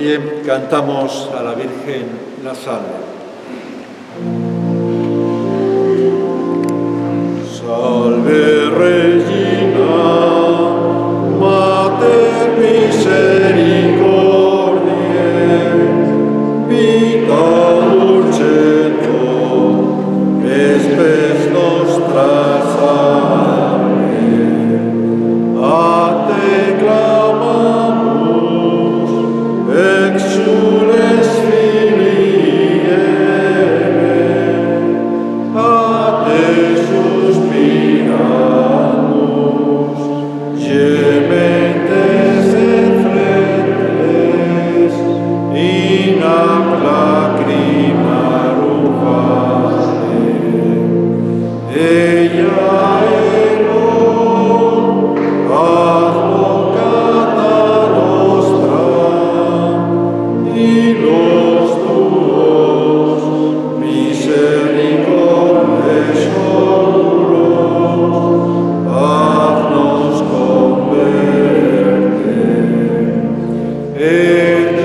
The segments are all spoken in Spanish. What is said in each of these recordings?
Bien, cantamos a la Virgen la salve. Salve Regina, Mater misericordiae, vita dulcedo, spes nostra salve. A te clamamus, exules filii Eve, a te suspiramus, gementes et flentes, in ac lacrimarum vale. Ella advocata nostra, y los tuos misericordes oculos, haznos converter. Et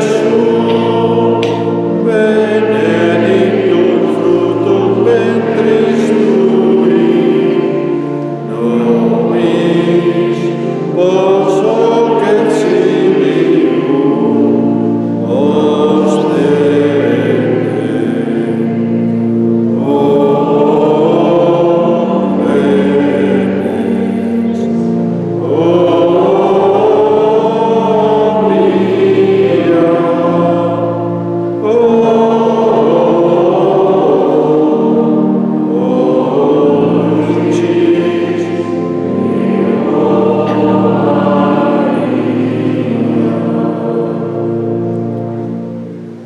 Jesús, benedictum fructum ventris tui, nobis vos hoc exilium ostende. O venes, o mia,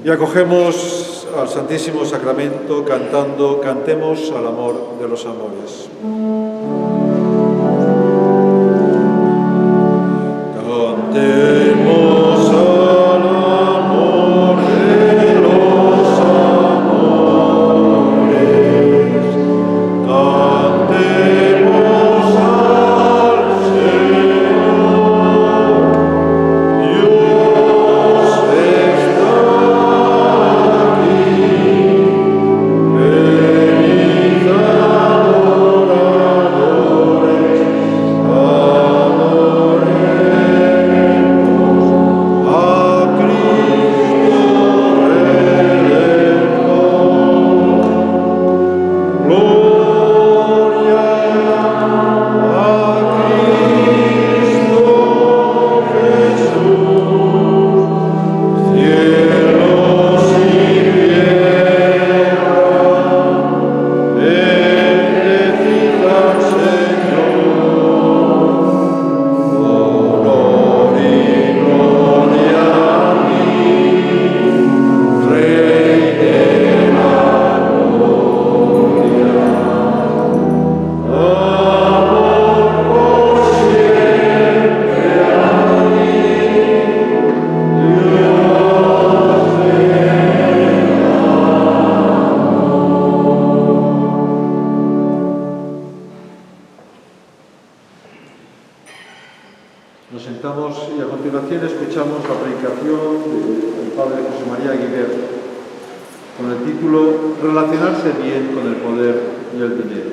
y acogemos al Santísimo Sacramento cantando Cantemos al amor de los amores. Cantemos al amor de los amores, cantemos al Señor, Dios está aquí, venid adoradores, adoremos a Cristo Redentor. Gloria a Cristo Jesús, cielos y tierra, bendecid al Señor, honor y gloria a ti, Rey de la gloria. Amor por siempre a ti, Dios Nos sentamos y a continuación escuchamos la predicación del Padre José María Aguilera con el título Relacionarse bien con el poder y el dinero.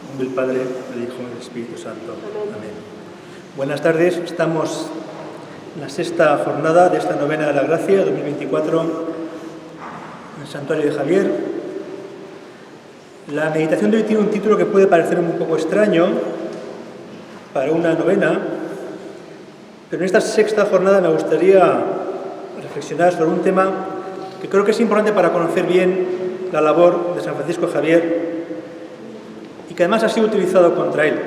En nombre del Padre, del Hijo y del Espíritu Santo. Amén. Buenas tardes, estamos en la sexta jornada de esta novena de la Gracia 2024 en el Santuario de Javier. La meditación de hoy tiene un título que puede parecer un poco extraño para una novena, pero en esta sexta jornada me gustaría reflexionar sobre un tema que creo que es importante para conocer bien la labor de San Francisco Javier y que además ha sido utilizado contra él.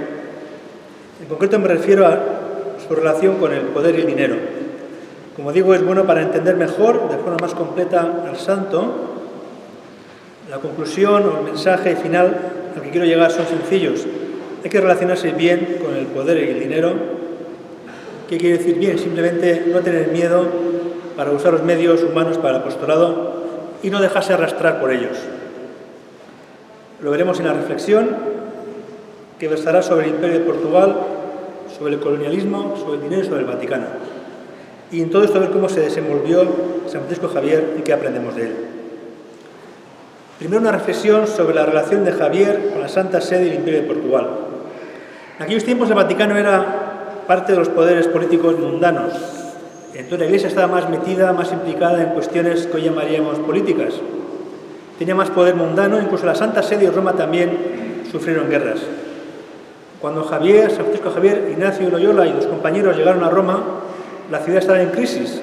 En concreto me refiero a su relación con el poder y el dinero. Como digo, es bueno para entender mejor, de forma más completa, al santo. La conclusión o el mensaje final al que quiero llegar son sencillos. Hay que relacionarse bien con el poder y el dinero. ¿Qué quiere decir bien? Simplemente no tener miedo para usar los medios humanos para el apostolado y no dejarse arrastrar por ellos. Lo veremos en la reflexión que versará sobre el Imperio de Portugal, sobre el colonialismo, sobre el dinero y sobre el Vaticano. Y en todo esto a ver cómo se desenvolvió San Francisco Javier y qué aprendemos de él. Primero una reflexión sobre la relación de Javier con la Santa Sede y el Imperio de Portugal. En aquellos tiempos el Vaticano era parte de los poderes políticos mundanos. Entonces la Iglesia estaba más metida, más implicada en cuestiones que hoy llamaríamos políticas. Tenía más poder mundano, incluso la Santa Sede y Roma también sufrieron guerras. Cuando San Francisco Javier, Ignacio de Loyola y los compañeros llegaron a Roma, la ciudad estaba en crisis.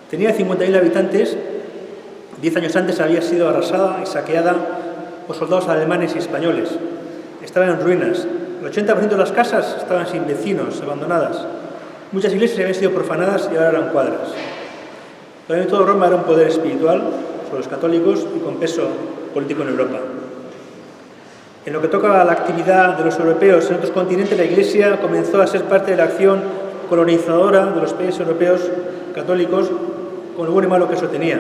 Tenía 50.000 habitantes. 10 años antes había sido arrasada y saqueada por soldados alemanes y españoles. Estaba en ruinas. El 80% de las casas estaban sin vecinos, abandonadas. Muchas iglesias habían sido profanadas y ahora eran cuadras. También todo Roma era un poder espiritual sobre los católicos y con peso político en Europa. En lo que toca a la actividad de los europeos en otros continentes, la Iglesia comenzó a ser parte de la acción colonizadora de los países europeos católicos, con lo bueno y malo que eso tenía.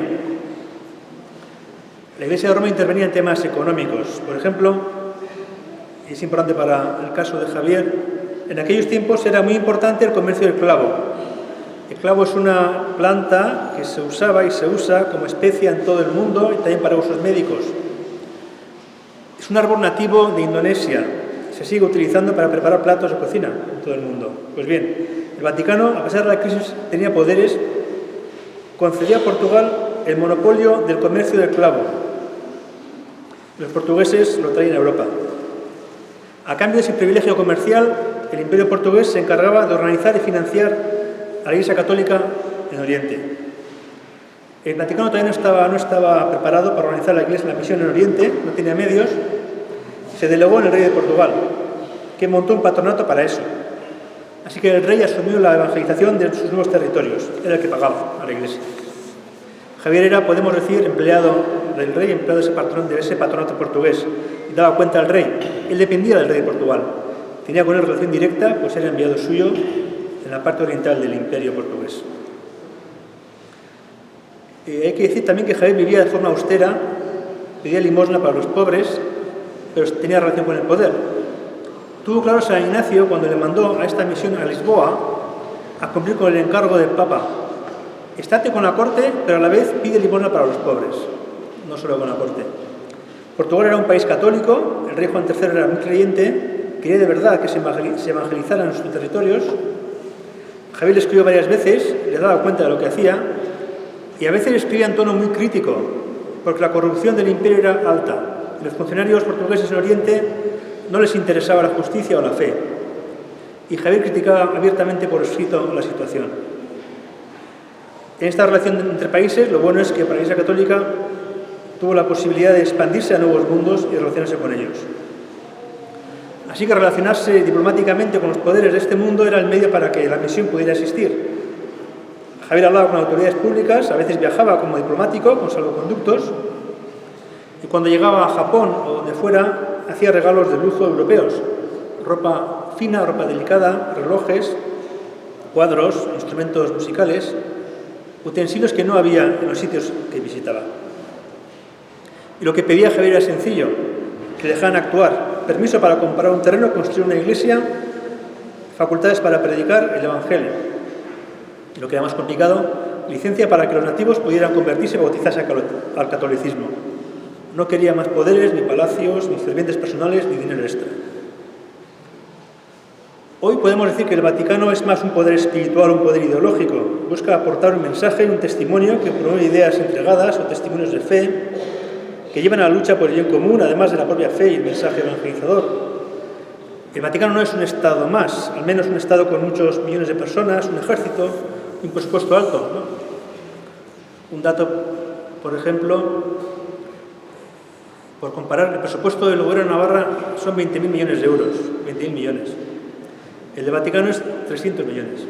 La Iglesia de Roma intervenía en temas económicos. Por ejemplo, y es importante para el caso de Javier, en aquellos tiempos era muy importante el comercio del clavo. El clavo es una planta que se usaba y se usa como especia en todo el mundo y también para usos médicos. Es un árbol nativo de Indonesia. Se sigue utilizando para preparar platos de cocina en todo el mundo. Pues bien, el Vaticano, a pesar de la crisis, tenía poderes, concedía a Portugal el monopolio del comercio del clavo. Los portugueses lo traían a Europa. A cambio de ese privilegio comercial, el Imperio portugués se encargaba de organizar y financiar a la Iglesia Católica en Oriente. El Vaticano todavía no estaba preparado para organizar la misión en Oriente, no tenía medios. Se delegó en el rey de Portugal, que montó un patronato para eso. Así que el rey asumió la evangelización de sus nuevos territorios. Era el que pagaba a la Iglesia. Javier era, podemos decir, empleado del rey, empleado de ese patronato portugués. Y daba cuenta al rey. Él dependía del rey de Portugal. Tenía con él relación directa, pues era enviado suyo en la parte oriental del Imperio portugués. Hay que decir también que Javier vivía de forma austera, pedía limosna para los pobres, pero tenía relación con el poder. Tuvo claro San Ignacio cuando le mandó a esta misión a Lisboa a cumplir con el encargo del Papa. Estate con la corte, pero a la vez pide limosna para los pobres, no solo con la corte. Portugal era un país católico, el rey Juan III era muy creyente, quería de verdad que se evangelizaran sus territorios. Javier le escribió varias veces, le daba cuenta de lo que hacía, y a veces le escribía en tono muy crítico, porque la corrupción del imperio era alta. Los funcionarios portugueses en Oriente no les interesaba la justicia o la fe. Y Javier criticaba abiertamente por escrito la situación. En esta relación entre países, lo bueno es que para la Iglesia Católica tuvo la posibilidad de expandirse a nuevos mundos y relacionarse con ellos. Así que relacionarse diplomáticamente con los poderes de este mundo era el medio para que la misión pudiera existir. Javier hablaba con autoridades públicas, a veces viajaba como diplomático, con salvoconductos, y cuando llegaba a Japón o donde fuera, hacía regalos de lujo europeos, ropa fina, ropa delicada, relojes, cuadros, instrumentos musicales, utensilios que no había en los sitios que visitaba. Y lo que pedía Javier era sencillo, que le dejaran actuar, permiso para comprar un terreno, construir una iglesia, facultades para predicar el Evangelio. Y lo que era más complicado, licencia para que los nativos pudieran convertirse y bautizarse al catolicismo. No quería más poderes, ni palacios, ni sirvientes personales, ni dinero extra. Hoy podemos decir que el Vaticano es más un poder espiritual, un poder ideológico. Busca aportar un mensaje, un testimonio que promueve ideas entregadas o testimonios de fe que llevan a la lucha por el bien común, además de la propia fe y el mensaje evangelizador. El Vaticano no es un Estado más, al menos un Estado con muchos millones de personas, un ejército, un presupuesto alto, ¿no? Un dato, por ejemplo, por comparar, el presupuesto del gobierno de Navarra son 20.000 millones de euros, 20.000 millones. El de Vaticano es 300 millones.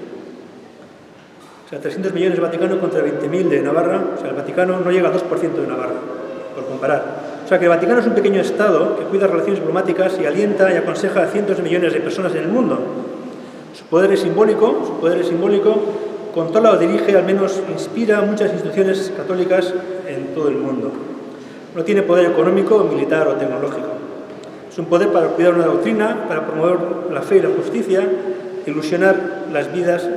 O sea, 300 millones de Vaticano contra 20.000 de Navarra. O sea, el Vaticano no llega al 2% de Navarra, por comparar. O sea, que el Vaticano es un pequeño Estado que cuida relaciones diplomáticas y alienta y aconseja a cientos de millones de personas en el mundo. Su poder es simbólico, controla o dirige, al menos inspira muchas instituciones católicas en todo el mundo. No tiene poder económico, militar o tecnológico. Es un poder para cuidar una doctrina, para promover la fe y la justicia, ilusionar las vidas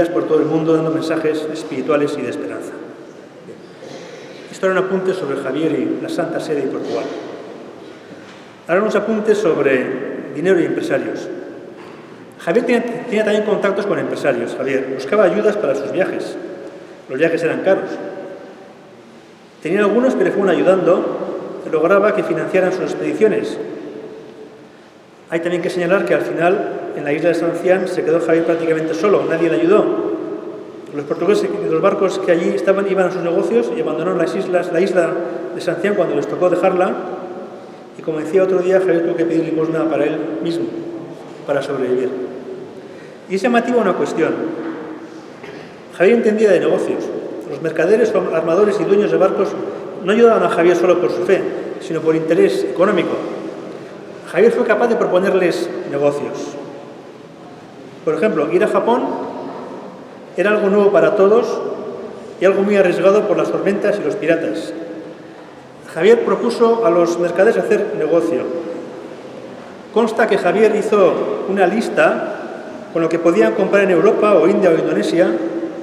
por todo el mundo, dando mensajes espirituales y de esperanza. Esto era un apunte sobre Javier y la Santa Sede y Portugal. Ahora unos apuntes sobre dinero y empresarios. Javier tenía también contactos con empresarios. Javier buscaba ayudas para sus viajes. Los viajes eran caros. Tenía algunos que le fueron ayudando, lograba que financiaran sus expediciones. Hay también que señalar que al final, en la isla de San Cián, se quedó Javier prácticamente solo, nadie le ayudó. Los portugueses de los barcos que allí estaban iban a sus negocios y abandonaron la isla de San Cián cuando les tocó dejarla. Y como decía otro día, Javier tuvo que pedir limosna para él mismo, para sobrevivir. Y es llamativa una cuestión. Javier entendía de negocios. Los mercaderes, armadores y dueños de barcos no ayudaban a Javier solo por su fe, sino por interés económico. Javier fue capaz de proponerles negocios. Por ejemplo, ir a Japón era algo nuevo para todos y algo muy arriesgado por las tormentas y los piratas. Javier propuso a los mercaderes hacer negocio. Consta que Javier hizo una lista con lo que podían comprar en Europa o India o Indonesia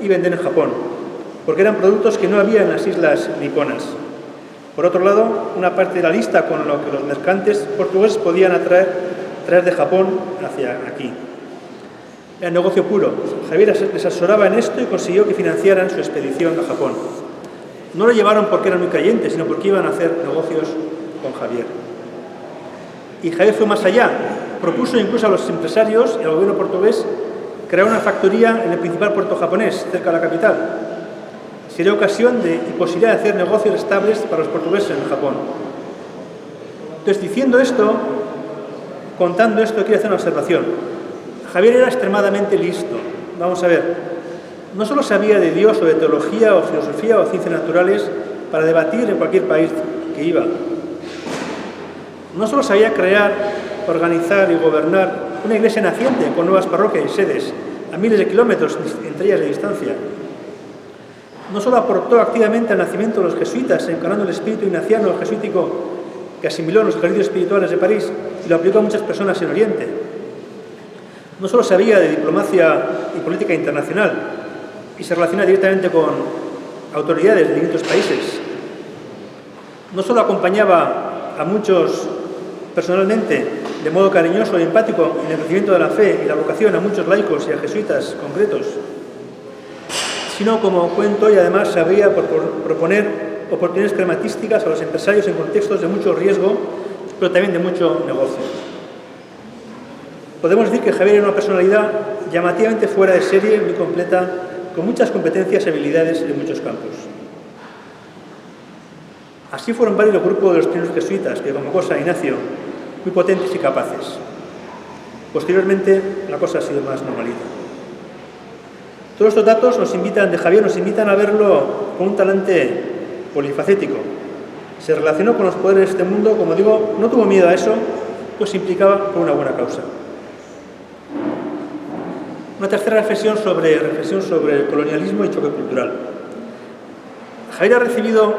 y vender en Japón, porque eran productos que no había en las islas niponas. Por otro lado, una parte de la lista con lo que los mercantes portugueses podían traer de Japón hacia aquí. Era negocio puro. Javier les asesoraba en esto y consiguió que financiaran su expedición a Japón. No lo llevaron porque eran muy creyentes, sino porque iban a hacer negocios con Javier. Y Javier fue más allá. Propuso incluso a los empresarios y al gobierno portugués crear una factoría en el principal puerto japonés, cerca de la capital. Sería ocasión y posibilidad de hacer negocios estables para los portugueses en Japón. Entonces, diciendo esto, contando esto, quiero hacer una observación. Javier era extremadamente listo. Vamos a ver, no solo sabía de Dios o de teología o filosofía o ciencias naturales para debatir en cualquier país que iba. No solo sabía crear, organizar y gobernar una iglesia naciente con nuevas parroquias y sedes a miles de kilómetros entre ellas de distancia. No solo aportó activamente al nacimiento de los jesuitas, encarnando el espíritu ignaciano jesuítico que asimiló en los ejercicios espirituales de París y lo aplicó a muchas personas en Oriente. No solo sabía de diplomacia y política internacional y se relaciona directamente con autoridades de distintos países. No solo acompañaba a muchos personalmente, de modo cariñoso y empático, en el crecimiento de la fe y la vocación a muchos laicos y a jesuitas concretos, sino, como cuento, y además sabía proponer oportunidades crematísticas a los empresarios en contextos de mucho riesgo, pero también de mucho negocio. Podemos decir que Javier era una personalidad llamativamente fuera de serie, muy completa, con muchas competencias y habilidades en muchos campos. Así fueron varios los grupos de los primeros jesuitas que convocó San Ignacio, muy potentes y capaces. Posteriormente, la cosa ha sido más normalita. Todos estos datos de Javier nos invitan a verlo con un talante polifacético. Se relacionó con los poderes de este mundo, como digo, no tuvo miedo a eso, pues se implicaba por una buena causa. Una tercera reflexión sobre el colonialismo y choque cultural. Javier ha recibido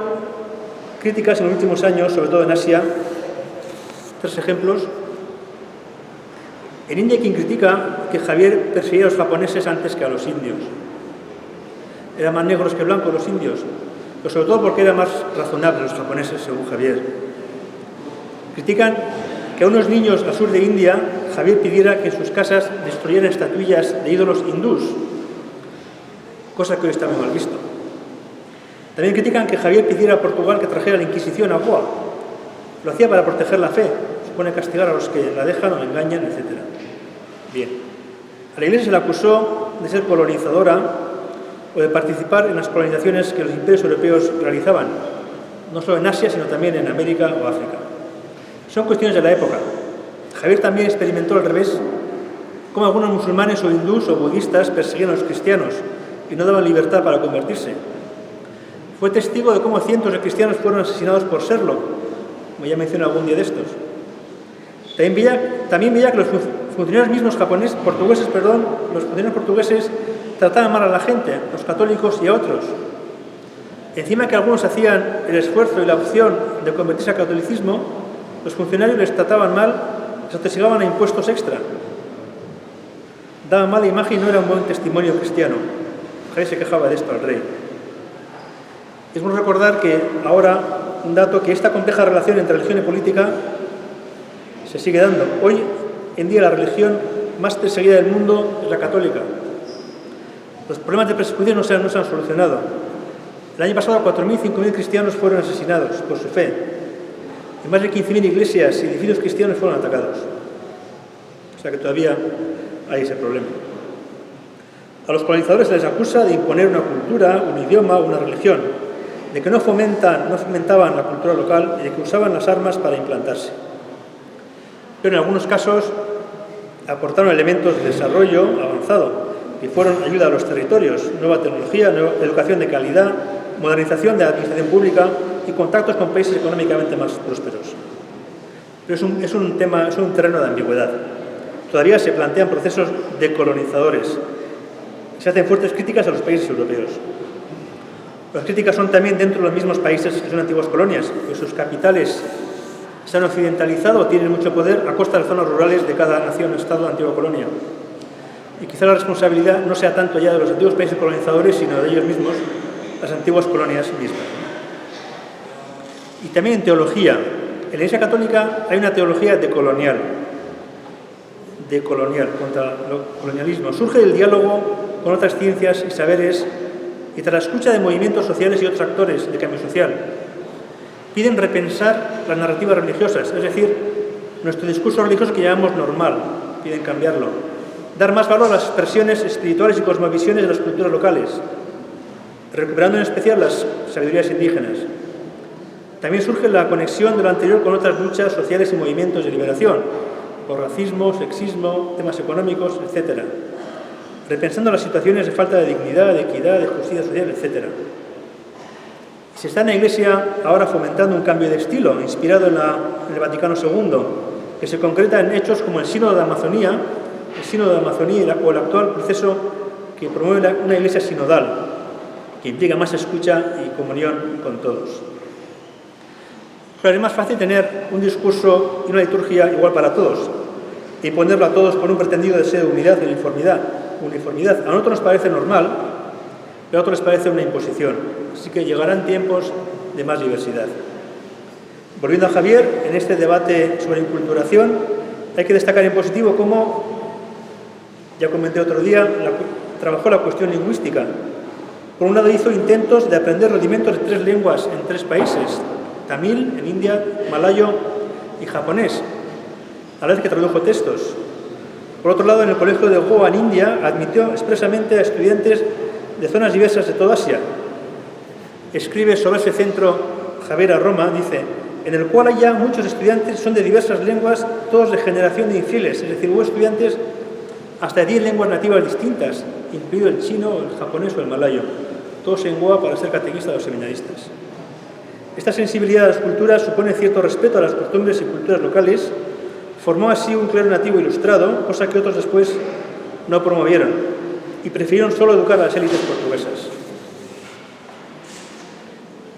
críticas en los últimos años, sobre todo en Asia. 3 ejemplos. En India, quien critica que Javier perseguía a los japoneses antes que a los indios. Eran más negros que blancos los indios, pero sobre todo porque eran más razonables los japoneses, según Javier. Critican que a unos niños al sur de India, Javier pidiera que en sus casas destruyeran estatuillas de ídolos hindús, cosa que hoy está muy mal visto. También critican que Javier pidiera a Portugal que trajera la Inquisición a Goa. Lo hacía para proteger la fe, supone castigar a los que la dejan o engañan, etc. Bien. A la Iglesia se le acusó de ser colonizadora o de participar en las colonizaciones que los imperios europeos realizaban, no solo en Asia, sino también en América o África. Son cuestiones de la época. Javier también experimentó al revés, cómo algunos musulmanes o hindús o budistas perseguían a los cristianos y no daban libertad para convertirse. Fue testigo de cómo cientos de cristianos fueron asesinados por serlo, como ya mencioné algún día de estos. También veía que los funcionarios portugueses trataban mal a la gente, a los católicos y a otros. Encima que algunos hacían el esfuerzo y la opción de convertirse al catolicismo, Los funcionarios les trataban mal, les atosigaban a impuestos extra. Daban mala imagen y no era un buen testimonio cristiano. Jaime se quejaba de esto al rey. Es bueno recordar que ahora, un dato, que esta compleja relación entre religión y política se sigue dando. Hoy en día la religión más perseguida del mundo es la católica. Los problemas de persecución no se han solucionado. El año pasado 4.000, 5.000 cristianos fueron asesinados por su fe. Y más de 15.000 iglesias y edificios cristianos fueron atacados. O sea que todavía hay ese problema. A los colonizadores se les acusa de imponer una cultura, un idioma, una religión, de que no fomentaban la cultura local y de que usaban las armas para implantarse. Pero en algunos casos aportaron elementos de desarrollo avanzado, que fueron ayuda a los territorios, nueva tecnología, nueva educación de calidad, modernización de la administración pública y contactos con países económicamente más prósperos. Pero es un terreno de ambigüedad. Todavía se plantean procesos decolonizadores. Se hacen fuertes críticas a los países europeos. Las críticas son también dentro de los mismos países que son antiguas colonias, que sus capitales se han occidentalizado o tienen mucho poder a costa de las zonas rurales de cada nación o estado de antigua colonia. Y quizá la responsabilidad no sea tanto ya de los antiguos países colonizadores, sino de ellos mismos, las antiguas colonias mismas. Y también en teología. En la Iglesia Católica hay una teología decolonial contra el colonialismo. Surge del diálogo con otras ciencias y saberes y tras la escucha de movimientos sociales y otros actores de cambio social. Piden repensar las narrativas religiosas, es decir, nuestro discurso religioso que llamamos normal, piden cambiarlo. Dar más valor a las expresiones espirituales y cosmovisiones de las culturas locales, recuperando en especial las sabidurías indígenas. También surge la conexión de lo anterior con otras luchas sociales y movimientos de liberación, por racismo, sexismo, temas económicos, etc. Repensando las situaciones de falta de dignidad, de equidad, de justicia social, etc. Se está en la Iglesia ahora fomentando un cambio de estilo, inspirado en el Vaticano II, que se concreta en hechos como el Sínodo de Amazonía, o el actual proceso que promueve una Iglesia sinodal, que implica más escucha y comunión con todos. Claro, es más fácil tener un discurso y una liturgia igual para todos, e imponerlo a todos por un pretendido deseo de unidad y uniformidad. A nosotros nos parece normal, pero a otros les parece una imposición. Así que llegarán tiempos de más diversidad. Volviendo a Javier, en este debate sobre inculturación, hay que destacar en positivo cómo, ya comenté otro día, trabajó la cuestión lingüística. Por un lado hizo intentos de aprender rudimentos de 3 lenguas en 3 países, tamil, en India, malayo y japonés, a la vez que tradujo textos. Por otro lado, en el colegio de Goa, en India, admitió expresamente a estudiantes de zonas diversas de toda Asia. Escribe sobre ese centro Javier a Roma, dice, en el cual hay ya muchos estudiantes, son de diversas lenguas, todos de generación de infieles, es decir, hubo estudiantes hasta de 10 lenguas nativas distintas, incluido el chino, el japonés o el malayo, todos en Goa para ser catequistas de los seminaristas. Esta sensibilidad a las culturas supone cierto respeto a las costumbres y culturas locales, formó así un clero nativo ilustrado, cosa que otros después no promovieron, y prefirieron solo educar a las élites portuguesas.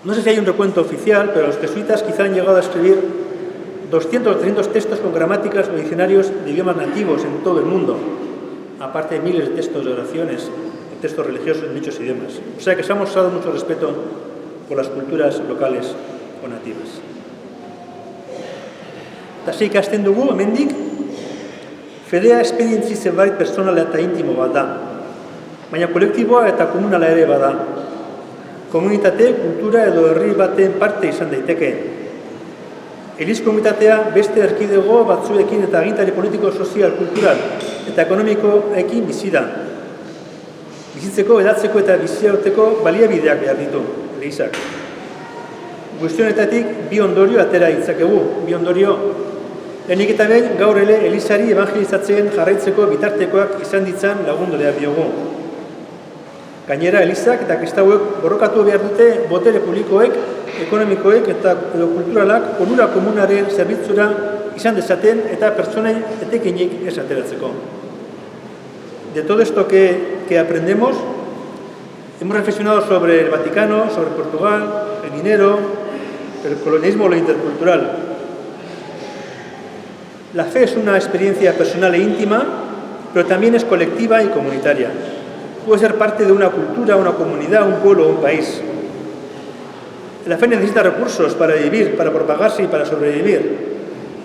No sé si hay un recuento oficial, pero los jesuitas quizá han llegado a escribir 200 o 300 textos con gramáticas o diccionarios de idiomas nativos en todo el mundo, aparte de miles de textos de oraciones, de textos religiosos en dichos idiomas. O sea que se ha mostrado mucho respeto por las culturas locales o nativas. Eta ikasten dugu, hemendik, fedea esperientzi zerbait personala eta intimo bat da, baina kolektiboa eta komunala ere bada. Komunitate, kultura edo herri baten parte izan daiteke. Eliz komunitatea beste erkidego batzuekin eta agintari politiko, sozial, kultural eta ekonomikoekin bizi da. Bizitzeko, edatzeko eta biziauteko baliabideak behar ditu, elizak. Guztionetatik bi ondorio atera ditzakegu, bi ondorio. Lehenik eta behin gaur ere elizari evangelizatzen jarraitzeko bitartekoak izan ditzan lagundu behar diogu. Gainera, elizak eta kristauek borrokatu behar dute botere publikoek, ekonomikoek eta kulturalak onura komunaren zerbitzura izan dezaten eta pertsonei etekinik ez ateratzeko. De todo esto que aprendemos, hemos reflexionado sobre el Vaticano, sobre Portugal, el dinero, el colonialismo o lo intercultural. La fe es una experiencia personal e íntima, pero también es colectiva y comunitaria. Puede ser parte de una cultura, una comunidad, un pueblo o un país. La fe necesita recursos para vivir, para propagarse y para sobrevivir.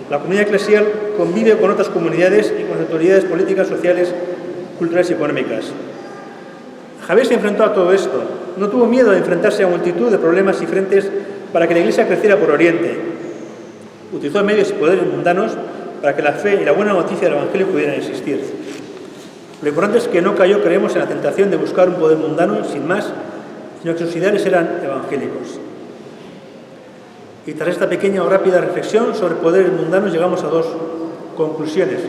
La comunidad eclesial convive con otras comunidades y con las autoridades políticas, sociales, culturales y económicas. Javier se enfrentó a todo esto. No tuvo miedo de enfrentarse a multitud de problemas y frentes para que la Iglesia creciera por Oriente. Utilizó medios y poderes mundanos para que la fe y la buena noticia del Evangelio pudieran existir. Lo importante es que no cayó, creemos, en la tentación de buscar un poder mundano sin más, sino que sus ideales eran evangélicos. Y tras esta pequeña o rápida reflexión sobre poderes mundanos llegamos a dos conclusiones,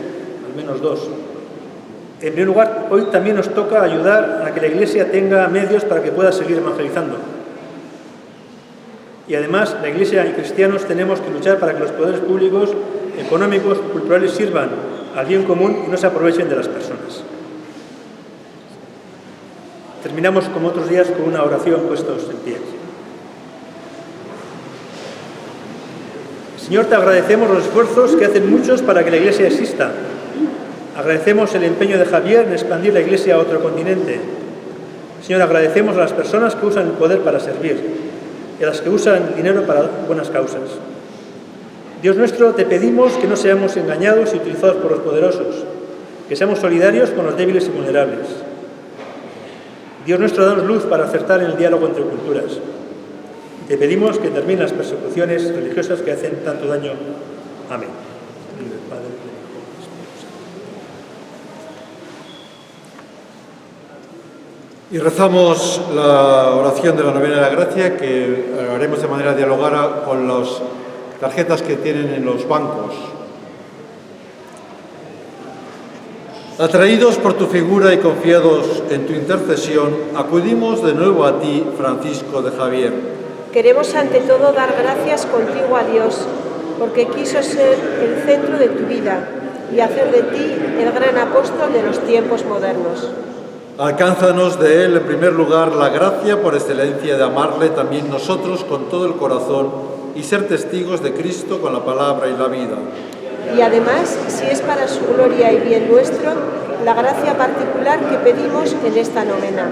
al menos dos. En primer lugar, hoy también nos toca ayudar a que la Iglesia tenga medios para que pueda seguir evangelizando. Y además, la Iglesia y cristianos tenemos que luchar para que los poderes públicos, económicos, culturales sirvan al bien común y no se aprovechen de las personas. Terminamos, como otros días, con una oración puestos en pie. Señor, te agradecemos los esfuerzos que hacen muchos para que la Iglesia exista. Agradecemos el empeño de Javier en expandir la Iglesia a otro continente. Señor, agradecemos a las personas que usan el poder para servir y a las que usan el dinero para buenas causas. Dios nuestro, te pedimos que no seamos engañados y utilizados por los poderosos, que seamos solidarios con los débiles y vulnerables. Dios nuestro, danos luz para acertar en el diálogo entre culturas. Te pedimos que terminen las persecuciones religiosas que hacen tanto daño. Amén. Y rezamos la oración de la novena de la gracia, que haremos de manera dialogada con las tarjetas que tienen en los bancos. Atraídos por tu figura y confiados en tu intercesión, acudimos de nuevo a ti, Francisco de Javier. Queremos ante todo dar gracias contigo a Dios, porque quiso ser el centro de tu vida y hacer de ti el gran apóstol de los tiempos modernos. Alcánzanos de Él, en primer lugar, la gracia por excelencia de amarle también nosotros con todo el corazón y ser testigos de Cristo con la palabra y la vida. Y además, si es para su gloria y bien nuestro, la gracia particular que pedimos en esta novena.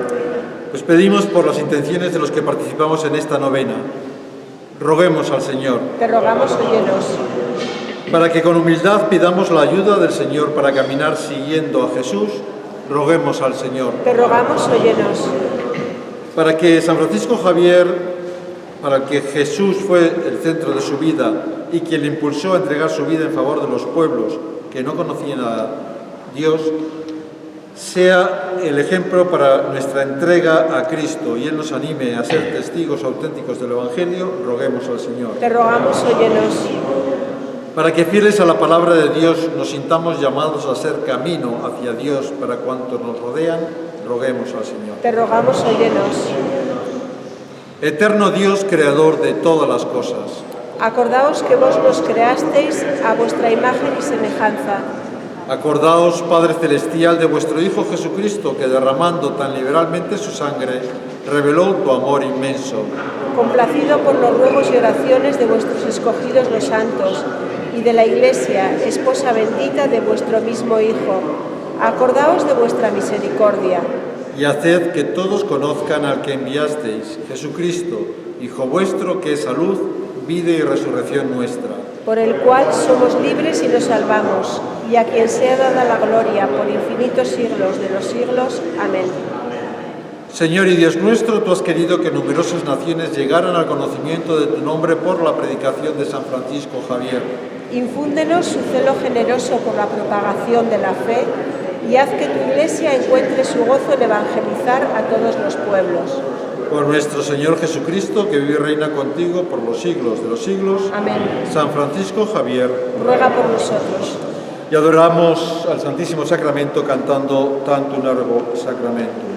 Pues pedimos por las intenciones de los que participamos en esta novena. Roguemos al Señor. Te rogamos, óyenos. Para que con humildad pidamos la ayuda del Señor para caminar siguiendo a Jesús, roguemos al Señor. Te rogamos, óyenos. Para que San Francisco Javier, para que Jesús fue el centro de su vida y quien le impulsó a entregar su vida en favor de los pueblos que no conocían a Dios, sea el ejemplo para nuestra entrega a Cristo y Él nos anime a ser testigos auténticos del Evangelio, roguemos al Señor. Te rogamos, óyenos. Para que fieles a la palabra de Dios nos sintamos llamados a ser camino hacia Dios para cuantos nos rodean, roguemos al Señor. Te rogamos, óyenos. Eterno Dios, creador de todas las cosas, Acordaos que vos nos creasteis a vuestra imagen y semejanza. acordaos, Padre Celestial, de vuestro Hijo Jesucristo, que derramando tan liberalmente su sangre, reveló tu amor inmenso. Complacido por los ruegos y oraciones de vuestros escogidos los santos y de la Iglesia, esposa bendita de vuestro mismo Hijo, acordaos de vuestra misericordia. Y haced que todos conozcan al que enviasteis, Jesucristo, Hijo vuestro, que es salud, vida y resurrección nuestra. Por el cual somos libres y nos salvamos, y a quien sea dada la gloria por infinitos siglos de los siglos. Amén. Señor y Dios nuestro, tú has querido que numerosas naciones llegaran al conocimiento de tu nombre por la predicación de San Francisco Javier. Infúndenos su celo generoso por la propagación de la fe y haz que tu Iglesia encuentre su gozo en evangelizar a todos los pueblos. Por nuestro Señor Jesucristo, que vive y reina contigo por los siglos de los siglos. Amén. San Francisco Javier, ruega por nosotros. Y adoramos al Santísimo Sacramento cantando tanto un largo sacramento.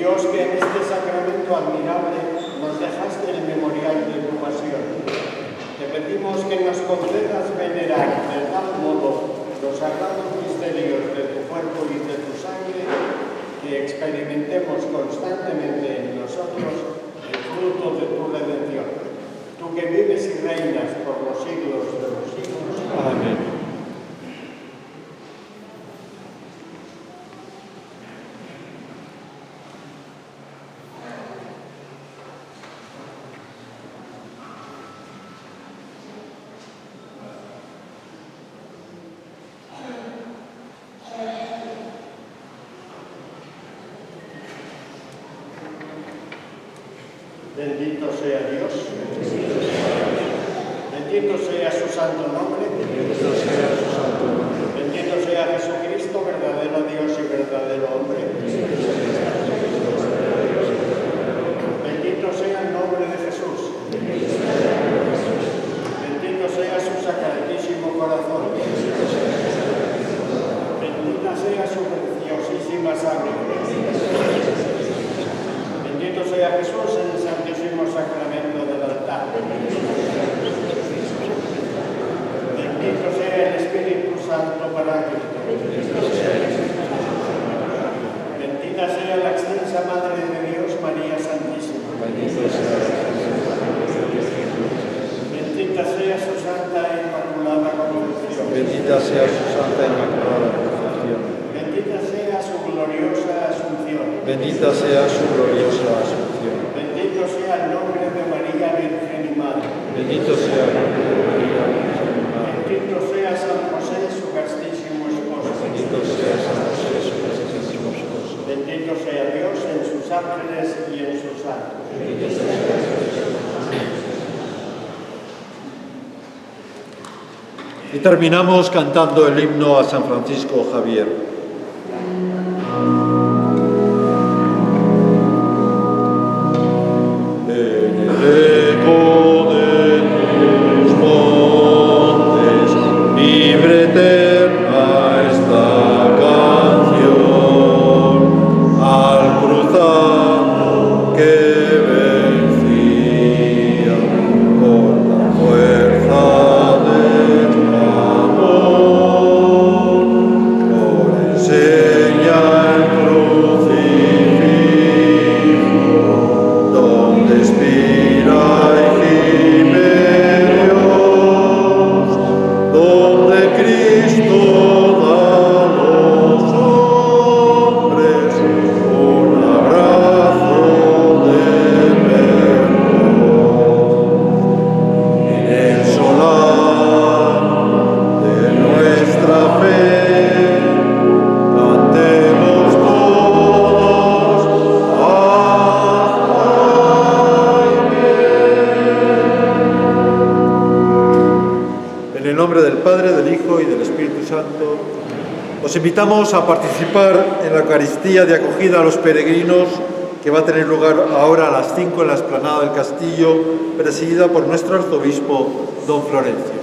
Dios, que en este sacramento admirable nos dejaste el memorial de tu pasión, te pedimos que nos concedas venerar de tal modo los sagrados misterios de tu cuerpo y de tu sangre, que experimentemos constantemente en nosotros el fruto de tu redención. Tú que vives y reinas por los siglos de los siglos. Amén. Bendito sea Dios. Bendito sea su santo nombre. Bendito sea Jesucristo, verdadero Dios y verdadero hombre. Bendito sea el nombre de Jesús. Bendito sea su sacratísimo corazón. Bendita sea su preciosísima sangre. Bendito sea Jesús en el santísimo sacramento del altar. Bendito sea el Espíritu Santo Paráclito. Bendita sea la excelsa Madre de Dios, María Santísima. Bendita sea su Santa e Inmaculada Concepción. Bendita sea su Santa Inmaculada Concepción. Bendita sea su gloriosa Asunción. Bendita sea su gloriosa Asunción. Bendito sea el nombre de María Virgen y Madre. Bendito sea el nombre de María Virgen y Madre. Bendito sea San José, su castísimo esposo. Bendito sea San José, su castísimo esposo. Bendito sea Dios en sus ángeles y en sus santos. Y terminamos cantando el himno a San Francisco Javier. Os invitamos a participar en la Eucaristía de acogida a los peregrinos que va a tener lugar ahora a las 5 en la explanada del Castillo, presidida por nuestro arzobispo, don Florencio.